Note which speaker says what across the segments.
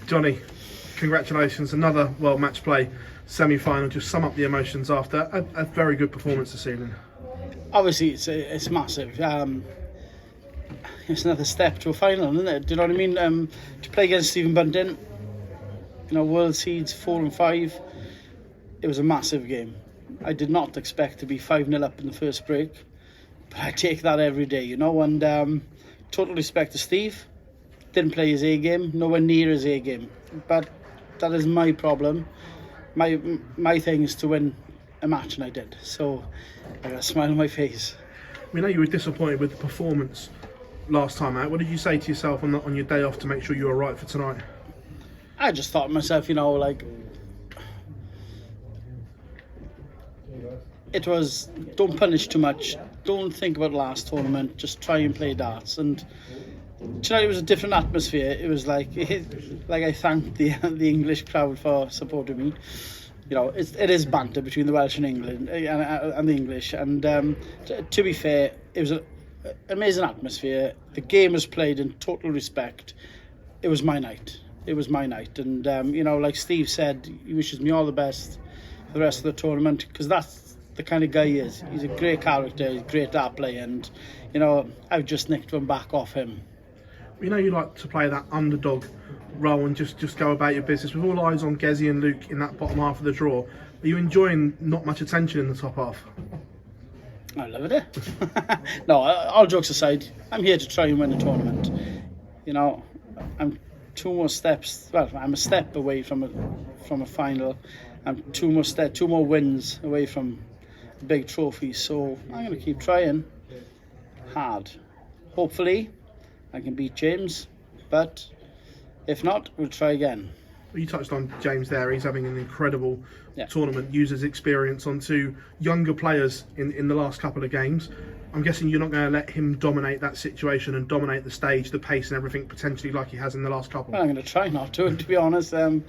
Speaker 1: Jonny, congratulations, another World Matchplay semi-final. Just sum up the emotions after a very good performance this evening.
Speaker 2: Obviously, it's massive. It's another step to a final, isn't it? Do you know what I mean? To play against Stephen Bunting, world seeds 4 and 5, it was a massive game. I did not expect to be 5-0 up in the first break, but I take that every day, and total respect to Steve. Didn't play his A game, nowhere near his A game, but that is my problem. My thing is to win a match, and I did, so I got a smile on my face.
Speaker 1: We know you were disappointed with the performance last time out. What did you say to yourself on your day off to make sure you were right for tonight?
Speaker 2: I just thought to myself, it was, don't punish too much, don't think about last tournament, just try and play darts. And tonight it was a different atmosphere. It was like I thanked the English crowd for supporting me. It is banter between the Welsh and England and the English. And to be fair, it was an amazing atmosphere. The game was played in total respect. It was my night. And like Steve said, he wishes me all the best for the rest of the tournament, because that's the kind of guy he is. He's a great character, he's a great dart player, and I've just nicked one back off him.
Speaker 1: You like to play that underdog role and just go about your business. With all eyes on Gezi and Luke in that bottom half of the draw, are you enjoying not much attention in the top half?
Speaker 2: I love it. No, all jokes aside, I'm here to try and win the tournament. I'm two more steps. Well, I'm a step away from a final. I'm two more wins away from a big trophy. So I'm going to keep trying hard. Hopefully, I can beat James, but if not, we'll try again.
Speaker 1: Well, you touched on James there. He's having an incredible tournament. Uses experience onto younger players in the last couple of games. I'm guessing you're not going to let him dominate that situation and dominate the stage, the pace and everything, potentially like he has in the last couple.
Speaker 2: Well, I'm going to try not to be honest. Like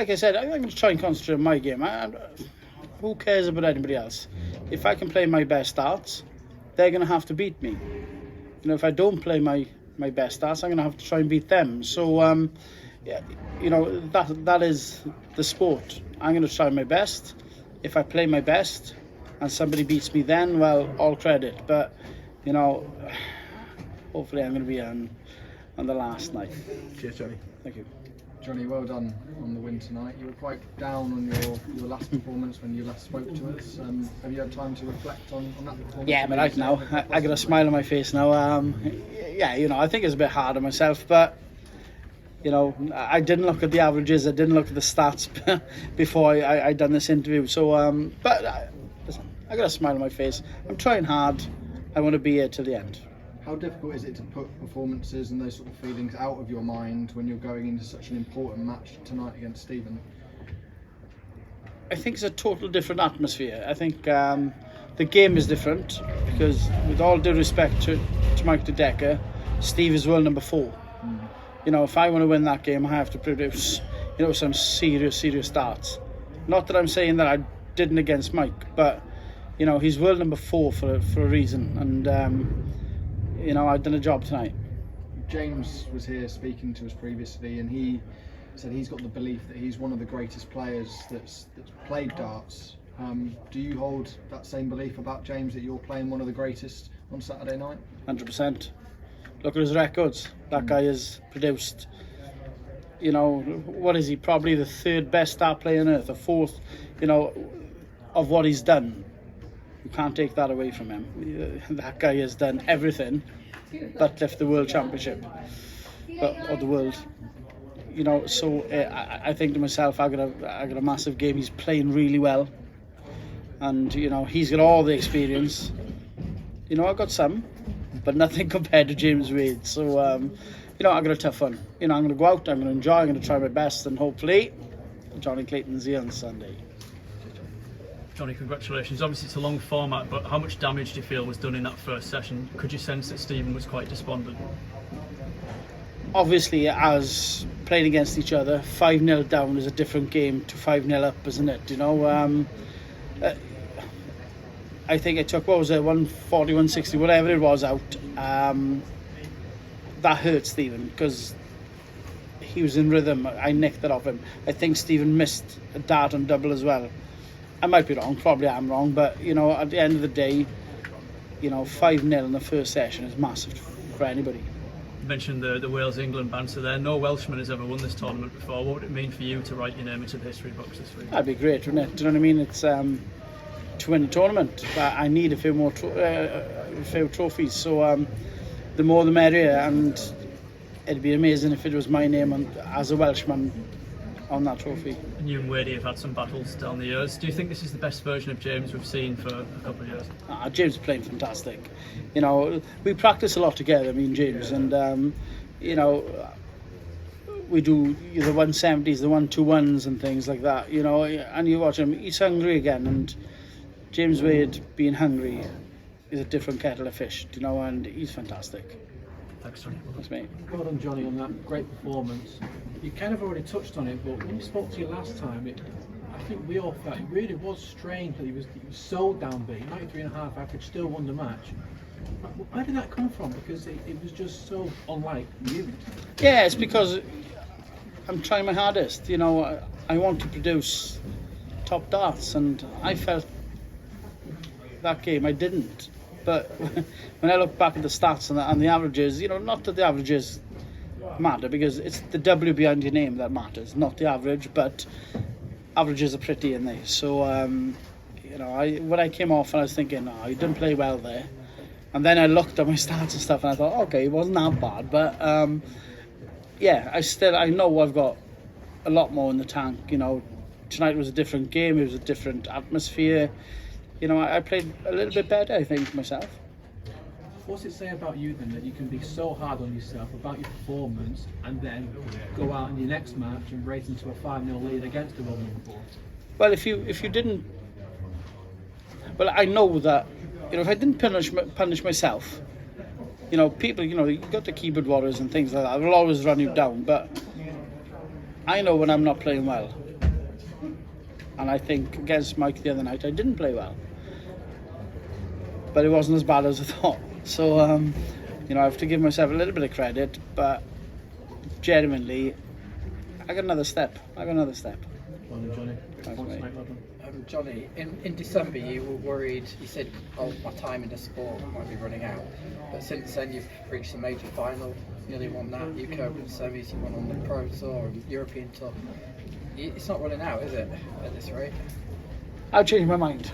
Speaker 2: I said, I'm going to try and concentrate on my game. Who cares about anybody else? If I can play my best darts, they're going to have to beat me. If I don't play my best darts, I'm going to have to try and beat them. So, that is the sport. I'm going to try my best. If I play my best and somebody beats me then, well, all credit. But, hopefully I'm going to be on the last night.
Speaker 1: Cheers, Jonny.
Speaker 2: Thank you.
Speaker 3: Jonny, well done on the win tonight. You were quite down on your last performance when you last spoke to us. Have you had time to reflect on that performance?
Speaker 2: Yeah, but right now, I got a smile on my face now. I think it's a bit hard on myself, but I didn't look at the averages, I didn't look at the stats before I done this interview. So, listen, I got a smile on my face. I'm trying hard. I want to be here till the end.
Speaker 3: How difficult is it to put performances and those sort of feelings out of your mind when you're going into such an important match tonight against Stephen?
Speaker 2: I think it's a total different atmosphere. I think the game is different because, with all due respect to Mike De Decker, Steve is world number 4. If I want to win that game, I have to produce, some serious darts. Not that I'm saying that I didn't against Mike, but he's world number 4 for a reason, and I've done a job tonight.
Speaker 3: James was here speaking to us previously, and he said he's got the belief that he's one of the greatest players that's played darts. Do you hold that same belief about James, that you're playing one of the greatest on Saturday night? 100%.
Speaker 2: Look at his records. That guy has produced, what is he? Probably the 3rd best dart player on earth, the 4th, of what he's done. You can't take that away from him. That guy has done everything but lift the World Championship, or the world. So I think to myself, I got a massive game. He's playing really well, and he's got all the experience. I've got some, but nothing compared to James Wade. So I've got a tough one. I'm going to go out, I'm going to enjoy, I'm going to try my best, and hopefully Jonny Clayton's here on Sunday.
Speaker 4: Jonny, congratulations. Obviously it's a long format, but how much damage do you feel was done in that first session? Could you sense that Stephen was quite despondent?
Speaker 2: Obviously, as playing against each other, 5-0 down is a different game to 5-0 up, isn't it? I think I took, 140, 160, whatever it was out. That hurt Stephen, because he was in rhythm. I nicked that off him. I think Stephen missed a dart on double as well. I might be wrong, probably I'm wrong, but at the end of the day, 5-0 in the first session is massive for anybody.
Speaker 4: You mentioned the Wales-England banter there. No Welshman has ever won this tournament before. What would it mean for you to write your name into the history books this week?
Speaker 2: That'd be great, wouldn't it? Do you know what I mean? It's to win a tournament, but I need a few more trophies. So the more the merrier, and it'd be amazing if it was my name as a Welshman on that trophy.
Speaker 4: And you and Wadey have had some battles down the years. Do you think this is the best version of James we've seen for a couple of years?
Speaker 2: James is playing fantastic. We practice a lot together, me and James, and we do the 170s, the 121s and things like that, and you watch him, he's hungry again, and James Wade being hungry is a different kettle of fish, and he's fantastic.
Speaker 4: Thanks, Jonny.
Speaker 2: That's me.
Speaker 5: Well done, Jonny, on that great performance. You kind of already touched on it, but when we spoke to you last time, I think we all felt it really was strange that he was so downbeat. 93.5 average, still won the match. Where did that come from? Because it was just so unlike you.
Speaker 2: Yeah, it's because I'm trying my hardest. I want to produce top darts, and I felt that game I didn't. But when I look back at the stats and the averages, not that the averages matter, because it's the W behind your name that matters, not the average, but averages are pretty in there. So, when I came off and I was thinking, he didn't play well there. And then I looked at my stats and stuff and I thought, okay, it wasn't that bad. But, I know I've got a lot more in the tank. Tonight was a different game, it was a different atmosphere. I played a little bit better, I think, myself.
Speaker 5: What's it say about you then, that you can be so hard on yourself about your performance and then go out in your next match and race into a 5-0 lead against the world number 4?
Speaker 2: Well, if you didn't, well, I know that if I didn't punish myself, people, you got the keyboard warriors and things like that. Will always run you down, but I know when I'm not playing well. And I think against Mike the other night, I didn't play well. But it wasn't as bad as I thought. So, I have to give myself a little bit of credit, but genuinely, I got another step.
Speaker 5: Well done, Jonny.
Speaker 2: Thanks, mate.
Speaker 6: Jonny, in December you were worried, you said, my time in the sport might be running out. But since then you've reached a major final, nearly won that, UK Open semis, you won on the Pro Tour and European Tour. It's not running out, is it, at this rate?
Speaker 2: I'll change my mind.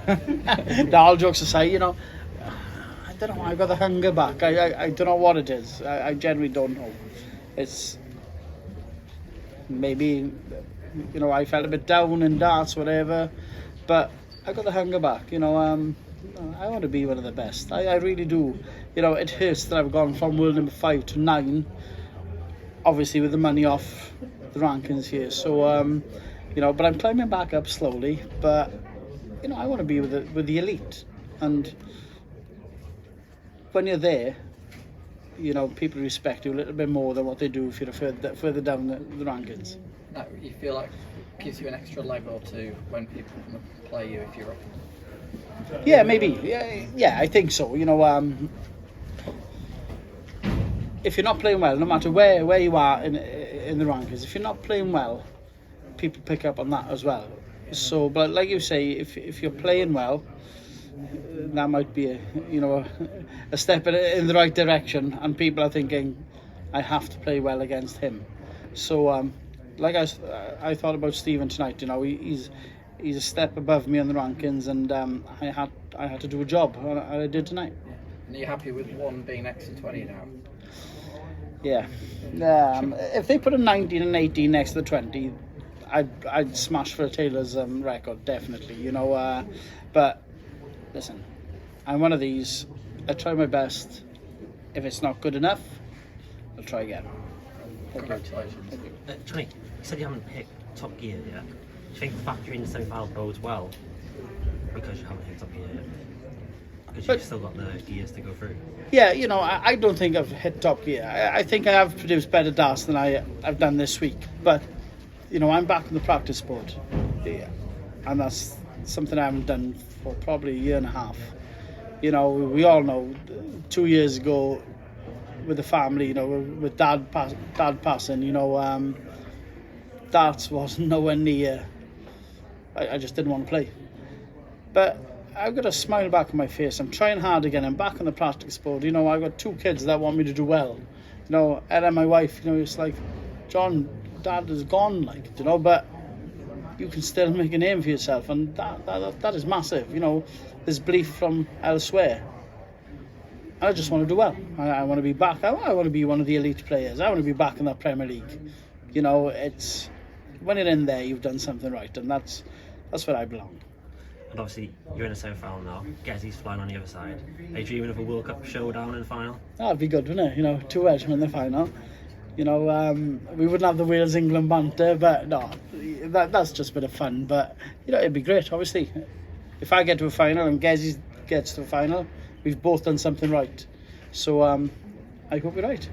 Speaker 2: All jokes aside, I don't know, I've got the hunger back. I don't know what it is. I genuinely don't know. It's maybe, I felt a bit down in darts, whatever, but I got the hunger back. I want to be one of the best. I really do. It hurts that I've gone from world number 5 to 9, obviously with the money off the rankings here. So, but I'm climbing back up slowly. But I want to be with the elite, and when you're there, people respect you a little bit more than what they do if you're further down the rankings.
Speaker 6: No, you feel like it gives you an extra leg or two when people come and play you if you're up?
Speaker 2: Yeah, maybe. Yeah, I think so. If you're not playing well, no matter where you are in the rankings, if you're not playing well, people pick up on that as well. So, but like you say, if you're playing well, that might be a step in the right direction, and people are thinking, I have to play well against him. So, like I thought about Stephen tonight. He's a step above me on the rankings, and I had to do a job, and I did tonight.
Speaker 6: And are you happy with one being next to 20 now?
Speaker 2: Yeah. If they put a 19 and 18 next to the 20, I'd smash for a Taylor's record, definitely. But listen, I'm one of these. I try my best. If it's not good enough, I'll try again.
Speaker 6: Congratulations.
Speaker 7: Jonny, you said you haven't hit top gear yet. Do you think factoring the semi-final bodes well because you haven't hit top gear yet? Because you've still got the gears to go through.
Speaker 2: Yeah, I don't think I've hit top gear. I think I have produced better darts than I've done this week. But, I'm back in the practice board. Yeah. And that's something I haven't done for probably a year and a half. We all know 2 years ago with the family, you know, with dad passing, you know, darts wasn't nowhere near. I just didn't want to play. But I've got a smile back on my face. I'm trying hard again. I'm back on the practice sport. You know, I've got 2 kids that want me to do well. You know, Ella, my wife, you know, it's like, John, Dad is gone, like, you know, but you can still make a name for yourself, and that is massive. You know, there's belief from elsewhere. I just want to do well. I want to be back. I want to be one of the elite players. I want to be back in that Premier League. You know, it's when you're in there, you've done something right, and that's where I belong.
Speaker 7: And obviously, you're in a semi-final now. Gezzy's flying on the other side. Are you dreaming of a World Cup showdown in the final?
Speaker 2: That'd be good, wouldn't it? You know, 2 Welshmen in the final. You know, we wouldn't have the Wales-England banter, but no, that's just a bit of fun. But, you know, it'd be great, obviously. If I get to a final and Gezzy gets to a final, we've both done something right. So I hope we're right.